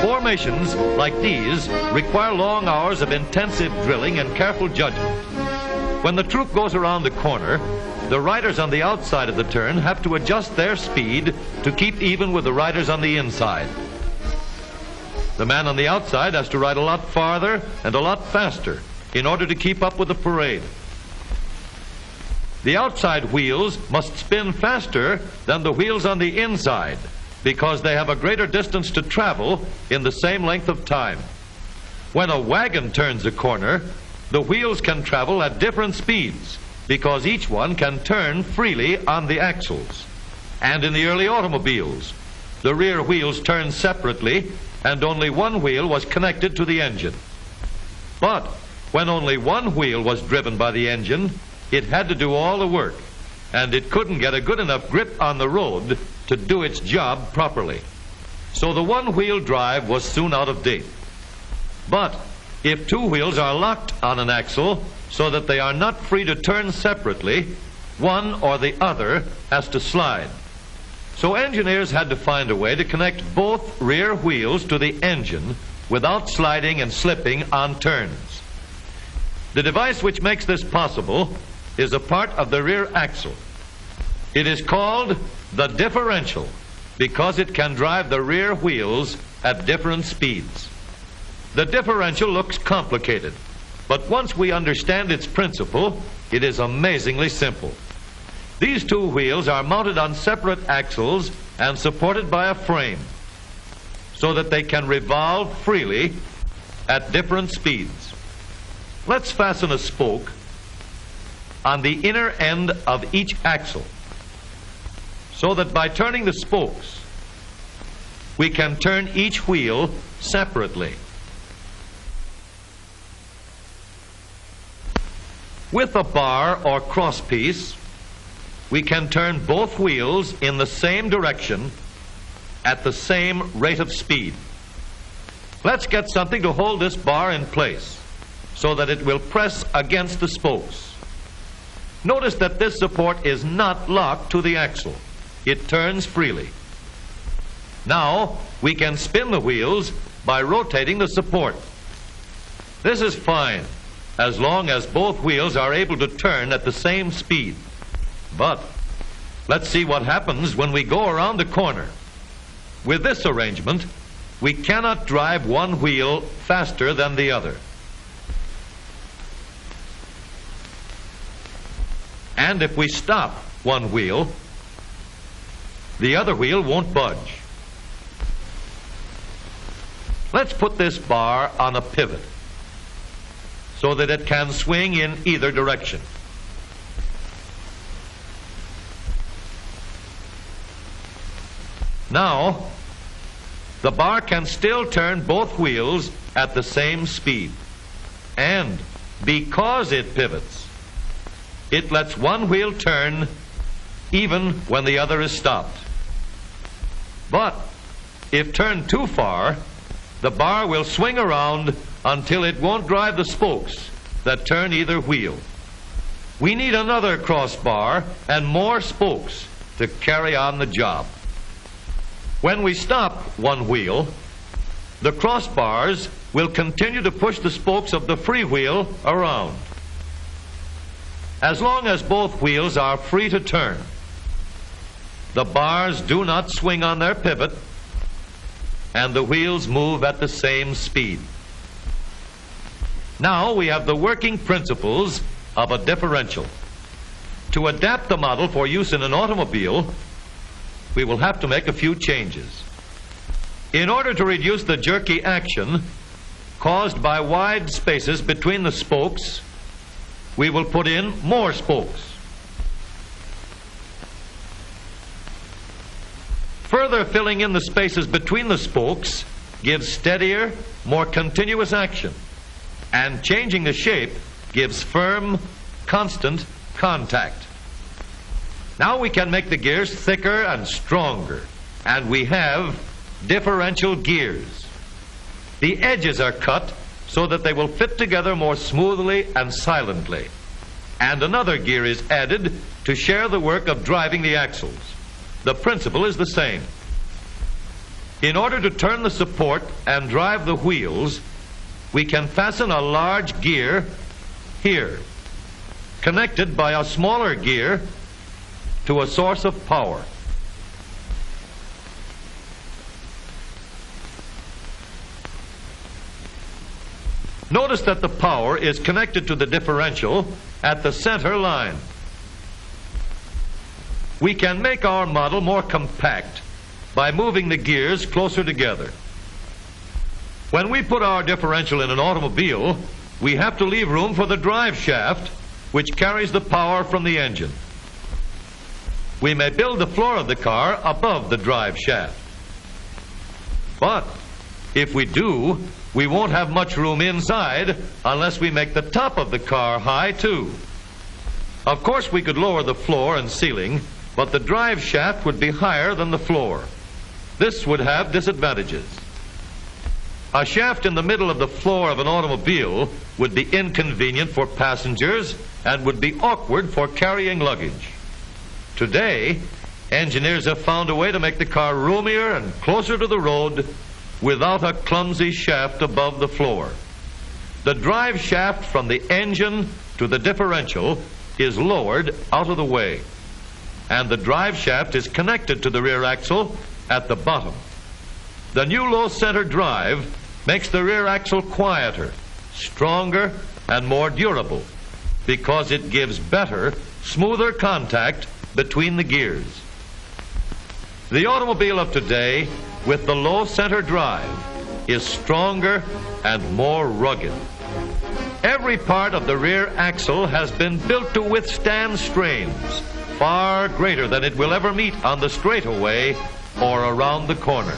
Formations like these require long hours of intensive drilling and careful judgment. When the troop goes around the corner, the riders on the outside of the turn have to adjust their speed to keep even with the riders on the inside. The man on the outside has to ride a lot farther and a lot faster in order to keep up with the parade. The outside wheels must spin faster than the wheels on the inside because they have a greater distance to travel in the same length of time. When a wagon turns a corner, the wheels can travel at different speeds because each one can turn freely on the axles. And in the early automobiles, the rear wheels turned separately and only one wheel was connected to the engine. But when only one wheel was driven by the engine, it had to do all the work, and it couldn't get a good enough grip on the road to do its job properly. So the one-wheel drive was soon out of date. But if two wheels are locked on an axle so that they are not free to turn separately, one or the other has to slide. So engineers had to find a way to connect both rear wheels to the engine without sliding and slipping on turns. The device which makes this possible is a part of the rear axle. It is called the differential because it can drive the rear wheels at different speeds. The differential looks complicated, but once we understand its principle, it is amazingly simple. These two wheels are mounted on separate axles and supported by a frame so that they can revolve freely at different speeds. Let's fasten a spoke on the inner end of each axle so that by turning the spokes, we can turn each wheel separately. With a bar or crosspiece, we can turn both wheels in the same direction at the same rate of speed. Let's get something to hold this bar in place so that it will press against the spokes. Notice that this support is not locked to the axle. It turns freely. Now we can spin the wheels by rotating the support. This is fine as long as both wheels are able to turn at the same speed. But let's see what happens when we go around the corner. With this arrangement, we cannot drive one wheel faster than the other. And if we stop one wheel, the other wheel won't budge. Let's put this bar on a pivot so that it can swing in either direction. Now, the bar can still turn both wheels at the same speed. And because it pivots, it lets one wheel turn even when the other is stopped. But if turned too far, the bar will swing around until it won't drive the spokes that turn either wheel. We need another crossbar and more spokes to carry on the job. When we stop one wheel, the crossbars will continue to push the spokes of the free wheel around. As long as both wheels are free to turn, the bars do not swing on their pivot and the wheels move at the same speed. Now we have the working principles of a differential. To adapt the model for use in an automobile, we will have to make a few changes. In order to reduce the jerky action caused by wide spaces between the spokes, we will put in more spokes. Further filling in the spaces between the spokes gives steadier, more continuous action, and changing the shape gives firm, constant contact. Now we can make the gears thicker and stronger, and we have differential gears. The edges are cut so that they will fit together more smoothly and silently, and another gear is added to share the work of driving the axles. The principle is the same. In order to turn the support and drive the wheels, we can fasten a large gear here, connected by a smaller gear to a source of power. Notice that the power is connected to the differential at the center line. We can make our model more compact by moving the gears closer together. When we put our differential in an automobile, we have to leave room for the drive shaft, which carries the power from the engine. We may build the floor of the car above the drive shaft. But if we do, we won't have much room inside unless we make the top of the car high too. Of course, we could lower the floor and ceiling, but the drive shaft would be higher than the floor. This would have disadvantages. A shaft in the middle of the floor of an automobile would be inconvenient for passengers and would be awkward for carrying luggage. Today, engineers have found a way to make the car roomier and closer to the road without a clumsy shaft above the floor. The drive shaft from the engine to the differential is lowered out of the way, and the drive shaft is connected to the rear axle at the bottom. The new low center drive makes the rear axle quieter, stronger, and more durable because it gives better, smoother contact between the gears. The automobile of today, with the low center drive, is stronger and more rugged. Every part of the rear axle has been built to withstand strains far greater than it will ever meet on the straightaway or around the corner.